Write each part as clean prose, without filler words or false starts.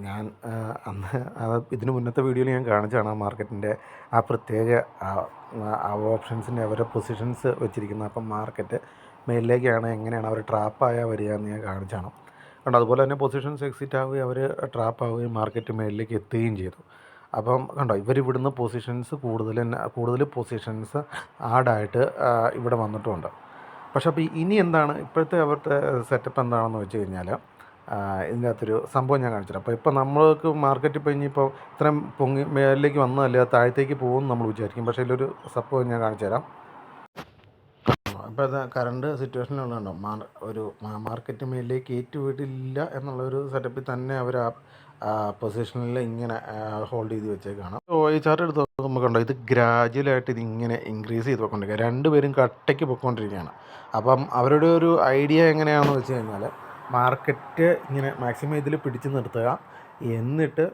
ഞാൻ അന്ന് ഇതിന് മുന്നത്തെ വീഡിയോയിൽ ഞാൻ കാണിച്ചതാണ് ആ മാർക്കറ്റിൻ്റെ ആ പ്രത്യേക ഓപ്ഷൻസിൻ്റെ അവരുടെ പൊസിഷൻസ് വെച്ചിരിക്കുന്നത്. അപ്പം മാർക്കറ്റ് മേലിലേക്കാണ് എങ്ങനെയാണ് അവർ ട്രാപ്പായാൽ വരിക എന്ന് ഞാൻ കാണിച്ചാണ്. കണ്ടോ, അതുപോലെ തന്നെ പൊസിഷൻസ് എക്സിറ്റ് ആവുകയും അവർ ട്രാപ്പാവുകയും മാർക്കറ്റ് മേലിലേക്ക് എത്തുകയും ചെയ്തു. അപ്പം കണ്ടോ, ഇവരിവിടുന്ന് പൊസിഷൻസ് കൂടുതൽ പൊസിഷൻസ് ആഡായിട്ട് ഇവിടെ വന്നിട്ടുമുണ്ട്. പക്ഷെ അപ്പോൾ ഇനി എന്താണ് ഇപ്പോഴത്തെ അവരുടെ സെറ്റപ്പ് എന്താണെന്ന് വെച്ച് കഴിഞ്ഞാൽ, ഇതിൻ്റെ അകത്തൊരു സംഭവം ഞാൻ കാണിച്ചുതരാം. അപ്പോൾ ഇപ്പോൾ നമ്മൾക്ക് മാർക്കറ്റ് ഇപ്പോൾ ഇനിയിപ്പോൾ ഇത്രയും മേലിലേക്ക് വന്നതല്ലേ, താഴത്തേക്ക് പോകുമെന്ന് നമ്മൾ വിചാരിക്കും. പക്ഷേ ഇതിലൊരു സംഭവം ഞാൻ കാണിച്ചു തരാം. അപ്പോൾ അത് കറണ്ട് സിറ്റുവേഷനിലുണ്ടോ, ഒരു മാർക്കറ്റ് മേലിലേക്ക് ഏറ്റുവിടില്ല എന്നുള്ളൊരു സെറ്റപ്പിൽ തന്നെ അവർ ആ പൊസിഷനിൽ ഇങ്ങനെ ഹോൾഡ് ചെയ്ത് വെച്ചേക്കാണ്. ഈ ചാർട്ട് എടുത്ത് നോക്കുമ്പോൾ ഇത് ഗ്രാജുവലായിട്ട് ഇതിങ്ങനെ ഇൻക്രീസ് ചെയ്ത് പോയിക്കൊണ്ടിരിക്കുക. രണ്ടുപേരും കട്ടയ്ക്ക് പോയിക്കൊണ്ടിരിക്കുകയാണ്. അപ്പം അവരുടെ ഒരു ഐഡിയ എങ്ങനെയാണെന്ന് വെച്ച് കഴിഞ്ഞാൽ, മാർക്കറ്റ് ഇങ്ങനെ മാക്സിമം ഇതിൽ പിടിച്ചു നിർത്തുക, എന്നിട്ട്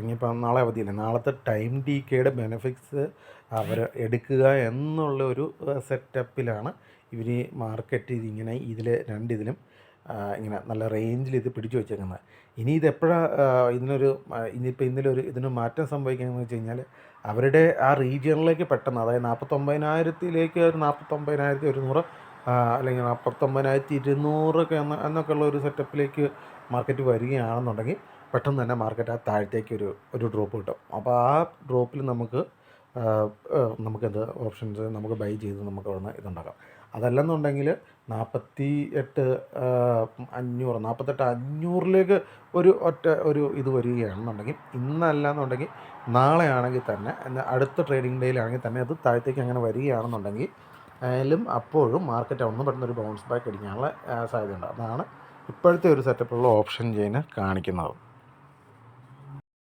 ഇനിയിപ്പം നാളെ അവധിയില്ല, നാളത്തെ ടൈം ഡീക്കേയുടെ ബെനിഫിറ്റ്സ് അവർ എടുക്കുക എന്നുള്ള ഒരു സെറ്റപ്പിലാണ് ഇവർ മാർക്കറ്റ് ഇതിങ്ങനെ രണ്ടിതിലും ഇങ്ങനെ നല്ല റേഞ്ചിൽ ഇത് പിടിച്ചു വെച്ചേക്കുന്നത്. ഇനി ഇനിയിപ്പോൾ ഇതിന് മാറ്റം സംഭവിക്കുകയെന്ന് വെച്ച് കഴിഞ്ഞാൽ, അവരുടെ ആ റീജിയണിലേക്ക് പെട്ടെന്ന്, അതായത് 49,000-ലേക്ക് ഒരു 49,100 അല്ലെങ്കിൽ 49,200 എന്നൊക്കെ ഉള്ള ഒരു സെറ്റപ്പിലേക്ക് മാർക്കറ്റ് വരികയാണെന്നുണ്ടെങ്കിൽ പെട്ടെന്ന് തന്നെ മാർക്കറ്റ് ആ താഴത്തേക്ക് ഒരു ഡ്രോപ്പ് കിട്ടും. അപ്പോൾ ആ ഡ്രോപ്പിൽ നമുക്കത് ഓപ്ഷൻസ് നമുക്ക് ബൈ ചെയ്ത് നമുക്ക് അവിടുന്ന് ഇതുണ്ടാക്കാം. അതല്ലെന്നുണ്ടെങ്കിൽ 48,500-ലേക്ക് ഒരു ഇത് വരികയാണെന്നുണ്ടെങ്കിൽ, ഇന്നല്ലാന്നുണ്ടെങ്കിൽ നാളെ ആണെങ്കിൽ തന്നെ, അടുത്ത ട്രേഡിംഗ് ഡേയിലാണെങ്കിൽ തന്നെ അത് താഴത്തേക്ക് അങ്ങനെ വരികയാണെന്നുണ്ടെങ്കിൽ അപ്പോഴും മാർക്കറ്റ് ഒന്ന് പെട്ടെന്ന് ഒരു ബൗൺസ് ബാക്ക് അടിക്കാനുള്ള സാധ്യതയുണ്ട്. അതാണ് ഇപ്പോഴത്തെ ഒരു സെറ്റപ്പുള്ള ഓപ്ഷൻ ചെയിന് കാണിക്കുന്നത്.